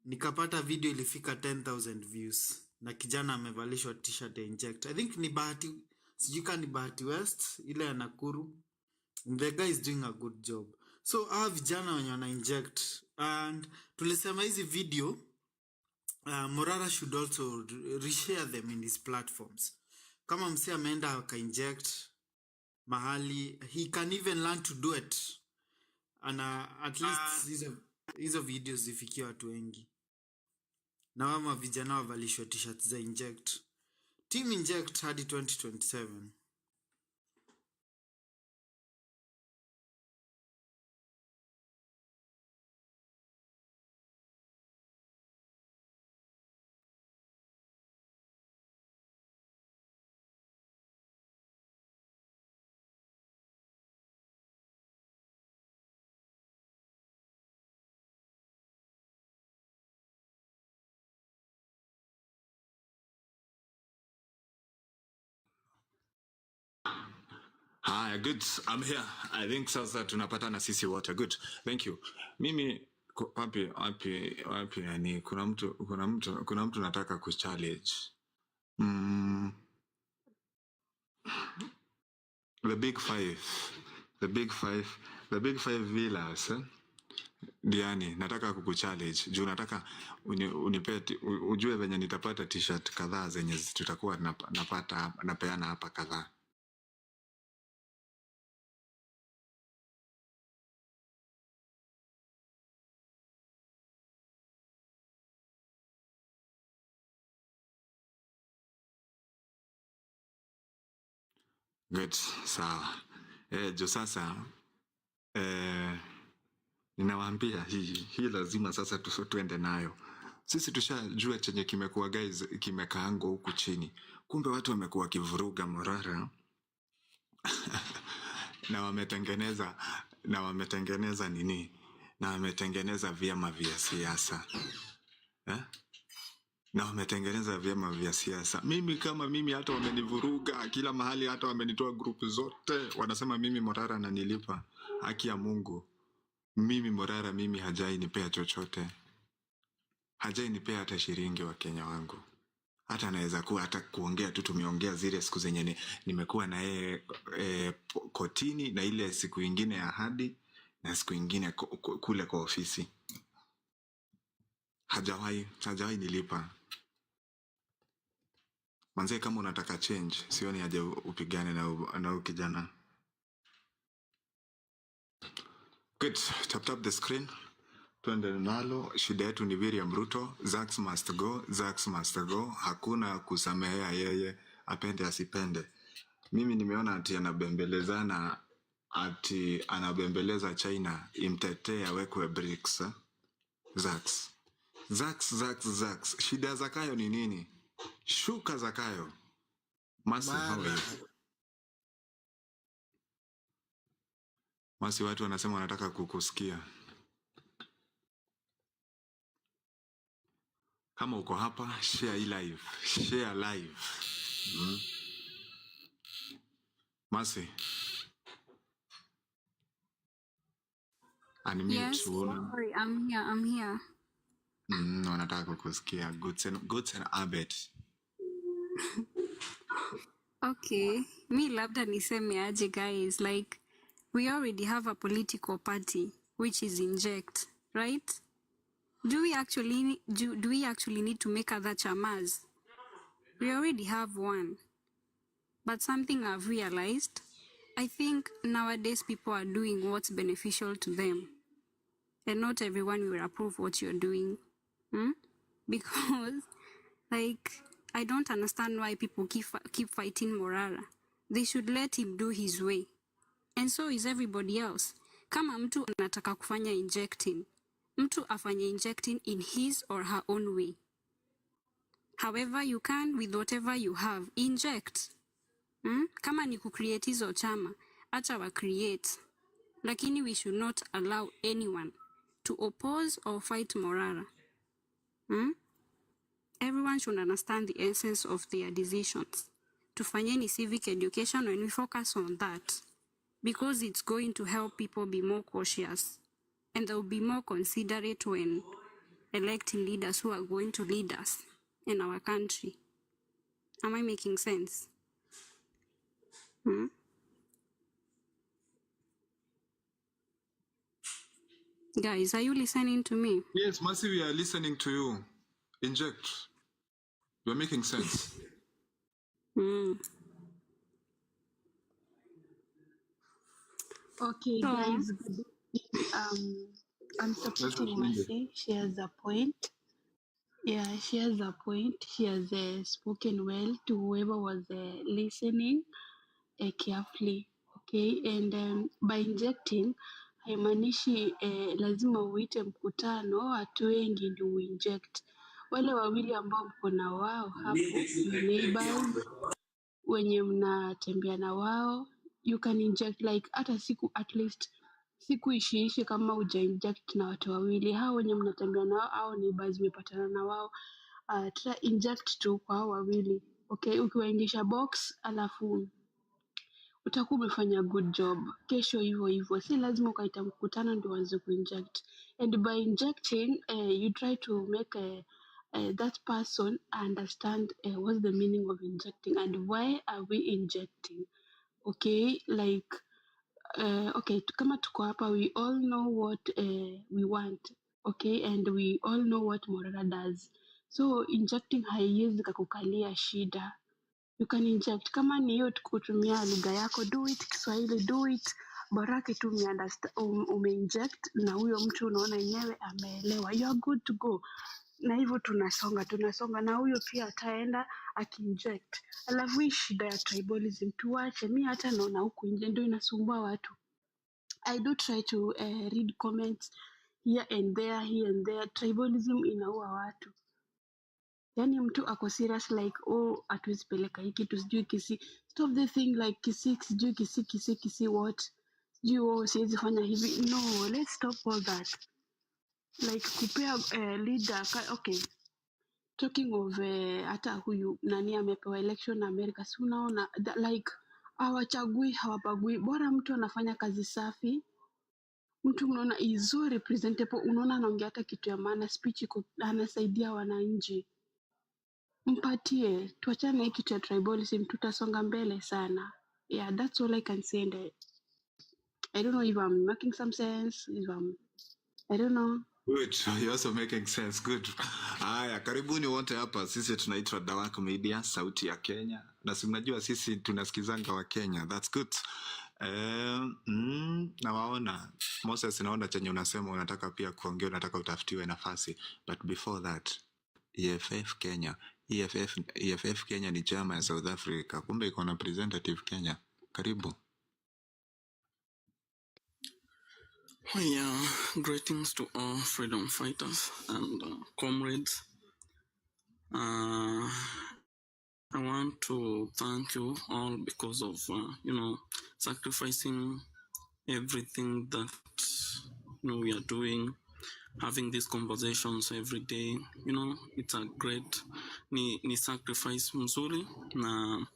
nikapata video ilifika 10,000 views na kijana amevalishwa t-shirt ya Inject. I think ni Bahati, sijui kama ni Bahati West ile ya Nakuru. The guy is doing a good job. So vijana wenye wana inject, and tulisema hizi video Morara should also reshare them in his platforms. Kama msee ameenda aka inject mahali, he can even learn to do it. Ana at least hizo videos zifikie watu wengi. Na wama vijana wavalishwa t-shirts za Inject. Team Inject hadi 2027. Hi, good. I'm here. I think sasa tunapatana sisi wote. Good. Thank you. Mimi wapi yani kuna mtu nataka kuchallenge. The big five villas. Diani, nataka kukuchallenge. Juu nataka unipeti ujue venye nitapata t-shirt kadhaa zenye tutakuwa napeana hapa kadhaa. Good, sawa. Jo sasa ninawaambia hii lazima sasa tuende nayo. Sisi tushajua chenye kimekuwa guys, kimekaango huku chini. Kumbe watu wamekuwa kivuruga Morara. na wametengeneza nini? Na wametengeneza vyama vya siasa. Na wametengeneza vyama vya siasa. Mimi hata wamenivuruga kila mahali, hata wamenitoa group zote. Wanasema mimi Morara ananilipa. Haki ya Mungu. Mimi Morara hajai nipea chochote. Hajai nipea hata shilingi wa Kenya wangu. Hata naweza kuwa hata kuongea tu tumeongea zile siku zenye nimekuwa na yeye kotini, na ile siku nyingine ya ahadi, na siku nyingine kule kwa ofisi. Hajawahi nilipa. Manze, kama unataka change, sioni haja upigane na kijana. Good, tap the screen. Tuende nalo. Shida yetu ni William Ruto. Zax must go. Hakuna kusamehea yeye, apende asipende. Mimi nimeona ati anabembeleza China imtetee awekwe BRICS. Zax. Shida zakayo ni nini? Shuka zakayo. Masi watu wanasema wanataka kukusikia. Kama uko hapa, share live. Masi. Yes, sorry, I'm here. Wanataka kukusikia. Goods and habit. Okay, mi labda niseme aje guys, like we already have a political party which is Inject, right? Do we actually need to make other chamas? We already have one. But something I've realized, I think nowadays people are doing what's beneficial to them. And not everyone will approve what you're doing. Because, like, I don't understand why people keep fighting Morara. They should let him do his way. And so is everybody else. Kama mtu anataka kufanya injecting, mtu afanye injecting in his or her own way. However you can, with whatever you have, inject. Kama ni kucreate hizo chama, acha wa create. Lakini we should not allow anyone to oppose or fight Morara. Everyone should understand the essence of their decisions. Tufanyeni civic education when we focus on that. Because it's going to help people be more cautious. And they'll be more considerate when electing leaders who are going to lead us in our country. Am I making sense? Guys, are you listening to me? Yes, Mercy, we are listening to you. Inject. You're making sense. Okay, So, guys. I'm supporting Mercy. She has a point. Yeah, she has a point. She has spoken well to whoever was listening carefully. Okay, and by injecting haimaanishi lazima uite mkutano watu wengi ndio uinject. Wale wawili ambao mko na wao hapo, your neighbors, wenye mnatembea na wao, you can inject like hata siku at least siku ishiishi kama uja inject na watu wawili hao wenye mnatembea nao au neighbors umepatana na wao, try inject tu kwa hao wawili. Okay, ukiwaingisha box alafu utakuwa umefanya good job. Kesho hivyo hivyo, si lazima ukaita mkutano ndio uanze kuinject. And by injecting you try to make that person understand what's the meaning of injecting and why are we injecting. Okay, like okay, kama tuko hapa, we all know what we want. Okay, and we all know what Morara does. So injecting haiwezi kakukalia shida. You can inject kama ni hiyo kutumia lugha yako, do it Kiswahili, do it borake tu umeinject na huyo mtu unaona yenyewe ameelewa, you are good to go. Na hivyo tunasonga na huyo pia ataenda akiinject. Alafu hii shida ya tribalism tuache. Mi hata naona huku nje ndio inasumbua watu. I do try to read comments here and there. Tribalism inaua watu. Yani mtu ako serious like hatuwezi peleka hiki tu sijui Kisii. Stop the thing like Kisii sijui Kisii what sijui siwezi fanya hivi. No, let's stop all that. Like kupea leader okay, talking of hata huyu nani amepewa election America, si unaona like hawapagui, bora mtu anafanya kazi safi, mtu unaona is so representable, unaona anaongea hata kitu ya maana, speech anasaidia wananchi, mpatie. Tuachane hiki kitu ya tribalism, tutasonga mbele sana. Yeah, that's all I can say. And I don't know if I'm making some sense, I don't know. Good. You're also making sense. Good. Haya, karibuni wote hapa. Sisi tunaitwa Dawak Media, sauti ya Kenya. Na si mnajua sisi tunasikizanga wa Kenya. That's good. Nawaona Moses, naona chenye unasema unataka pia kuongea, unataka utafutiwe nafasi. But before that, EFF Kenya. EFF Kenya ni chama ya South Africa. Kumbe iko na representative Kenya. Karibu. Yeah, greetings to all freedom fighters and comrades. I want to thank you all because of, sacrificing everything that, we are doing, having these conversations every day. It's a great, ni sacrifice mzuri na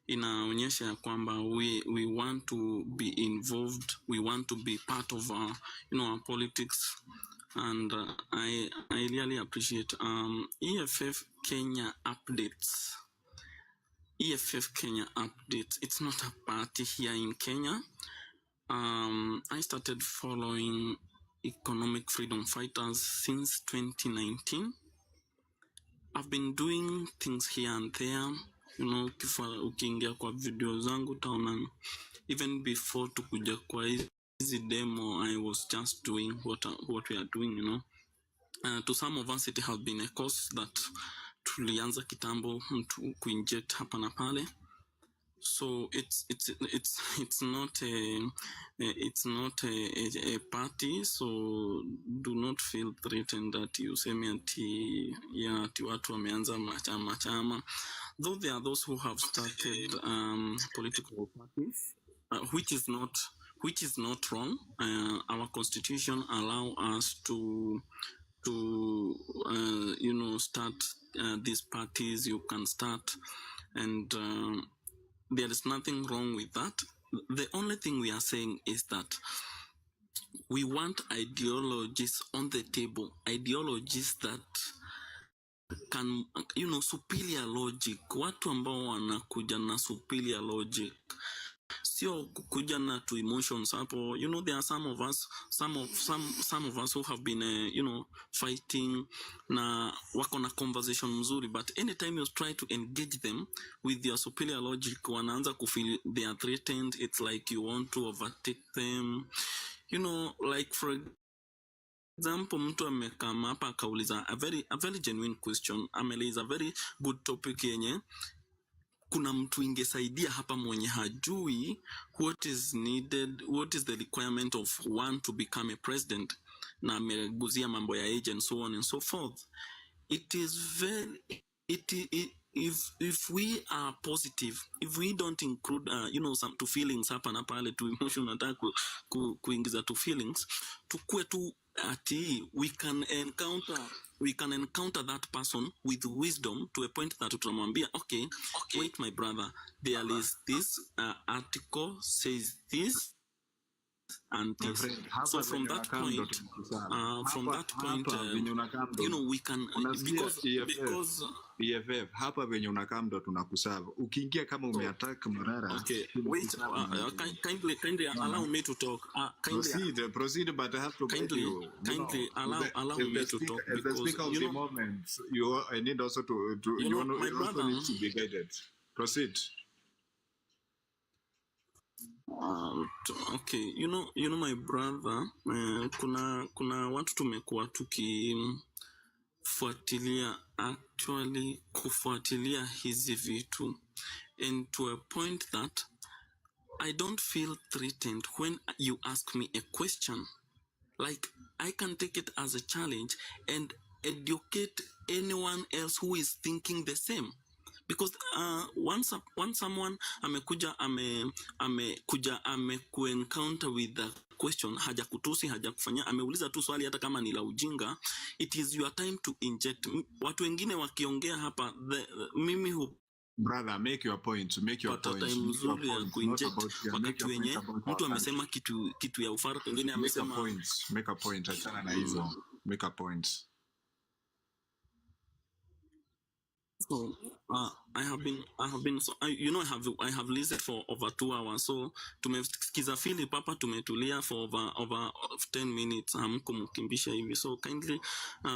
inaonyesha ya kwamba we want to be involved, we want to be part of our politics, and I really appreciate EFF Kenya updates. EFF Kenya updates. It's not a party here in Kenya. I started following economic freedom fighters since 2019. I've been doing things here and there. Ukiingia kwa video zangu utaona even before tukuja kwa hizi demo, I was just doing what we are doing, to some of us it has been a course that tulianza kitambo mtu kuinject hapa na pale. So it's not a party, so do not feel threatened that you say me ati watu wameanza machama. Though there are those who have started political parties, which is not wrong. Our constitution allow us to start these parties. You can start, and there is nothing wrong with that. The only thing we are saying is that we want ideologies on the table, ideologies that can, superior logic, watu ambao wanakuja na superior logic, sio kukuja na to emotions hapo. There are some of us who have been fighting na wako na conversation mzuri, but anytime you try to engage them with your superior logic, wanaanza kufeel they are threatened. It's like you want to overtake them, like for example, mtu amekama hapa akauliza a very genuine question, ameuliza a very good topic yenye kuna mtu ingesaidia hapa mwenye hajui what is needed, what is the requirement of one to become a president, na ameguzia mambo ya age and so on and so forth. It is very if we are positive, if we don't include some to feelings hapa na pale, to emotion, nataka kuingiza to feelings, tukue tu ati we can encounter that person with wisdom to a point that tutamwambia okay, wait my brother, there is this article says this and this. So from that point we can, because EFF hapa venye unakaa ndo tunakusava. Ukiingia kama umeattack Morara. Okay, wait, kindly allow me to talk. Proceed, but I have to kindly allow me to talk, because the speaker of the moment, I need also to my brother needs to be guided. Proceed. Okay, my brother, kuna watu tumekuwa kufuatilia hizi vitu, and to a point that I don't feel threatened when you ask me a question. Like, I can take it as a challenge and educate anyone else who is thinking the same. Because once someone amekuencounter with the question, haja kutusi, haja kufanya, ameuliza tu swali hata kama ni la ujinga, it is your time to inject. Watu wengine wakiongea hapa, mimi brother, make your point. Make your point. Wakati wenye mtu amesema kitu ya ufara, pengine amesema make a point. Achana na hizo. Make a point. So I have been so I have listened for over 2 hours. So tumesikiza Philip hapa, tumetulia for over 10 minutes, hamkumkimbisha hivi. So kindly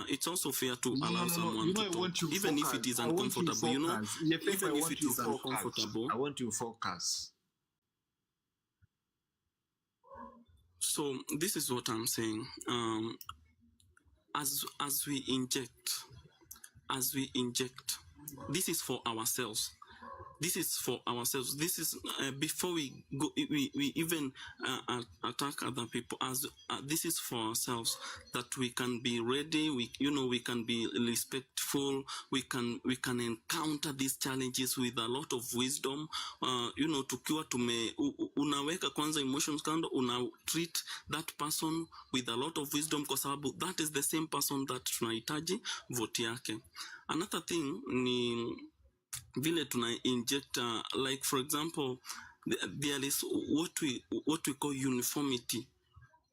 it's also fair to allow someone to talk, even if it is uncomfortable, even if it is uncomfortable. I want you to focus. So this is what I'm saying. As we inject, this is for ourselves. This is before we go, we even attack other people. As this is for ourselves, that we can be ready. We can be respectful. We can encounter these challenges with a lot of wisdom. Tukiwa unaweka kwanza emotions kando, una treat that person with a lot of wisdom, kwa sababu that is the same person that tunahitaji vote yake. Another thing ni vile tuna inject, like for example, there is what we call uniformity.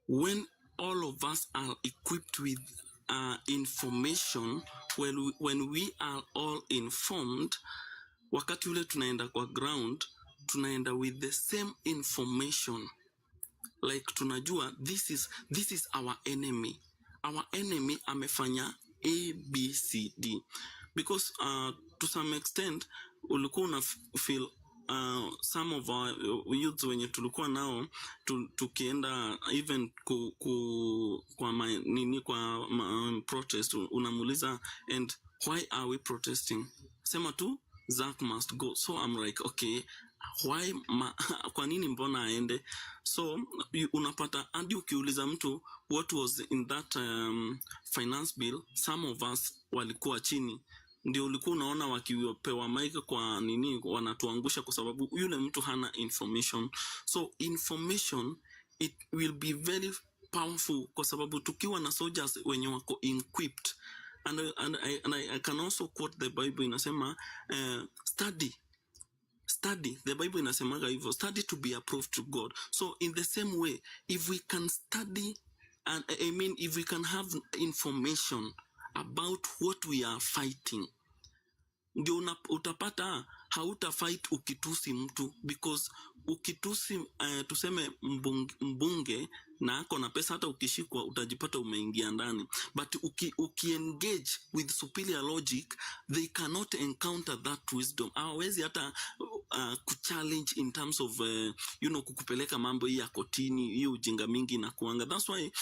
When all of us are equipped with information, when we are all informed, wakati ule tunaenda kwa ground, tunaenda with the same information. Like tunajua this is our enemy. Our enemy amefanya A, B, C, D. Because to some extent ulikuwa una feel some of our youths wenye tulikuwa nao tukienda even kwa protest, unamuliza, and why are we protesting? Sema tu Zach must go. So I'm like, okay, why kwa nini mbona aende? So unapata hadi ukiuliza mtu what was in that finance bill, some of us walikuwa chini. Ndio ulikuwa unaona wakipewa mic kwa nini wanatuangusha, kwa sababu yule mtu hana information. So information, it will be very powerful, kwa sababu tukiwa na soldiers wenye wako equipped, and I can also quote the Bible, inasema study, the Bible inasemaga hivyo, study to be approved to God. So in the same way, if we can study, and I mean, if we can have information about what we are fighting, ndio utapata hauta fight ukitusi mtu, because ukitusi tuseme mbunge na ako na pesa, hata ukishikwa utajipata umeingia ndani. But ukiengage with superior logic, they cannot encounter that wisdom. Hawezi hata kuchallenge in terms of kukupeleka mambo hii ya kotini, hiyo ujinga mingi na kuanga. That's why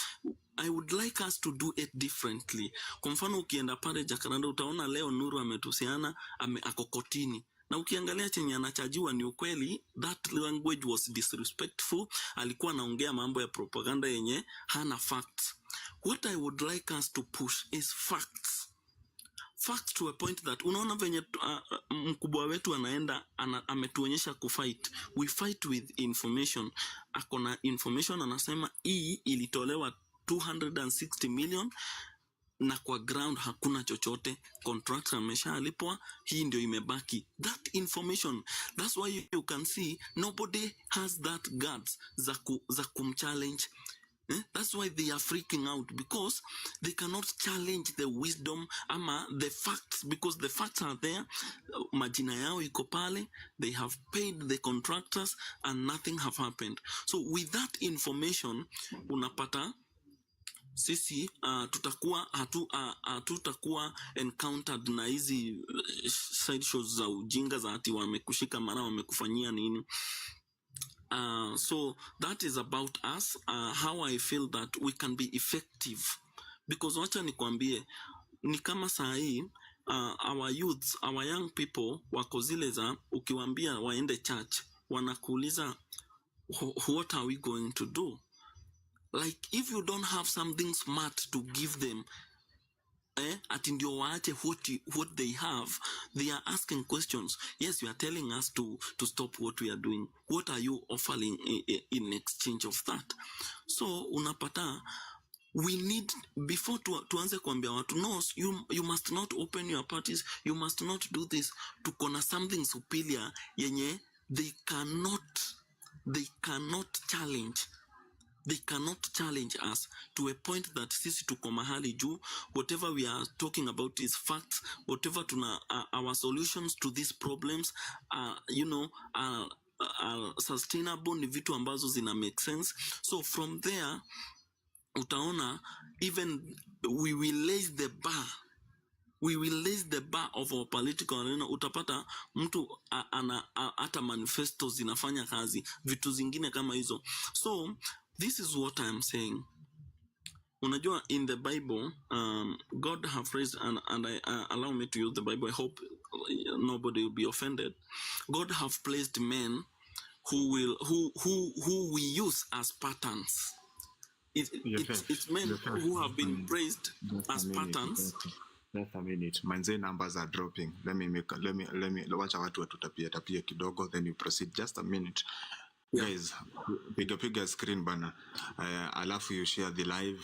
I would like us to do it differently. Kwa mfano ukienda pale Jacaranda utaona leo Nuru ametusiana, ako kotini. Na ukiangalia chenye anachajiwa ni ukweli, that language was disrespectful, alikuwa anaongea mambo ya propaganda yenye hana facts. What I would like us to push is facts. Facts to a point that unaona venye mkubwa wetu anaenda ametuonyesha kufight. We fight with information. Akona information, anasema hii ilitolewa 260 million na kwa ground hakuna chochote, contract ameshalipwa, hii ndio imebaki. That information, that's why you can see nobody has that guts za kumchallenge. That's why they are freaking out, because they cannot challenge the wisdom ama the facts, because the facts are there. Majina yao iko pale, they have paid the contractors and nothing have happened. So with that information unapata sisi hatutakuwa encountered na hizi side shows za ujinga za ati wamekushika mara wamekufanyia nini. So that is about us, how I feel that we can be effective, because wacha nikwambie ni kama saa hii our youths, our young people wako zile za ukiwaambia waende church wanakuuliza what are we going to do. Like if you don't have something smart to give them, ati ndio waache what they have, they are asking questions. Yes, you are telling us to stop what we are doing. What are you offering in exchange of that? So unapata we need, before tuanze kuambia watu no, you must not open your parties, you must not do this, tukona something superior yenye they cannot challenge. They cannot challenge us to a point that sisi tuko mahali juu. Whatever we are talking about is facts. Whatever our solutions to these problems are sustainable, ni vitu ambazo zina make sense. So from there utaona even we will raise the bar. We will raise the bar of our political arena. Utapata mtu hata manifestos zinafanya kazi, vitu zingine kama hizo. So this is what I am saying. Unajua in the Bible, God have raised, and I allow me to use the Bible. I hope nobody will be offended. God have placed men who we use as patterns. It's men who have been praised as patterns. Just a minute. Manze, numbers are dropping. Let me wacha watu watutapie kidogo, then you proceed. Just a minute. Yeah. Guys, piga screen bana. Alafu you share the live.